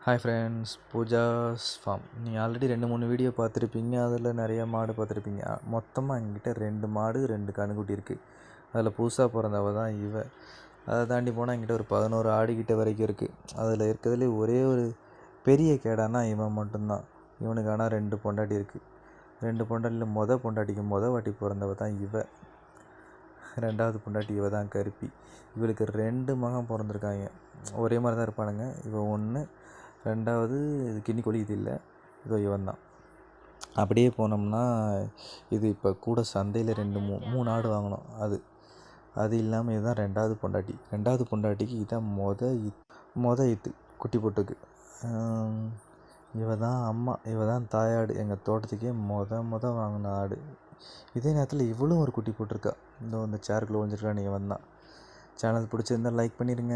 Hi friends, Pooja's farm. நீங்கள் already 2-3 video பார்த்துருப்பீங்க. அதில் நிறைய மாடு பார்த்துருப்பீங்க. மொத்தமாக எங்கிட்ட 2 மாடு 2 கன்றுக்குட்டி இருக்குது. அதில் புதுசாக பிறந்தவ தான் இவ. அதை தாண்டி போனால் எங்கிட்ட ஒரு 11 ஆடுகிட்ட வரைக்கும் இருக்குது. அதில் இருக்கிறதுலே ஒரே ஒரு பெரிய கேடானா இவன் மட்டும்தான். இவனுக்கு ஆனால் 2 பொண்டாட்டி இருக்குது. 2 பொண்டாட்டியில் பொண்டாட்டிக்கு வாட்டி பிறந்தவ தான் இவ. 2வது பொண்டாட்டி இவ தான் கருப்பி. இவளுக்கு 2 மகன் பிறந்திருக்காங்க. ஒரே மாதிரி தான் இருப்பானுங்க. இவன் ஒன்று, 2வது கின்னிக்கோழி இது இல்லை, இதோ இவன் தான். அப்படியே போனோம்னா இது இப்போ கூட சந்தையில் 3 ஆடு வாங்கினோம். அது இல்லாமல் இதுதான் 2வது பொண்டாட்டி. 2வது பொண்டாட்டிக்கு இதான் மொத ஈத்து குட்டி போட்டுக்கு. இவ தான் அம்மா, இவ தான் தாயாடு. எங்கள் தோட்டத்துக்கே மொத வாங்கின ஆடு. இதே நேரத்தில் இவளும் ஒரு குட்டி போட்டிருக்கா. இந்த சேருக்குள்ளே ஒழிஞ்சிருக்கான்னு இவன் தான். சேனல் பிடிச்சிருந்தால் லைக் பண்ணிடுங்க.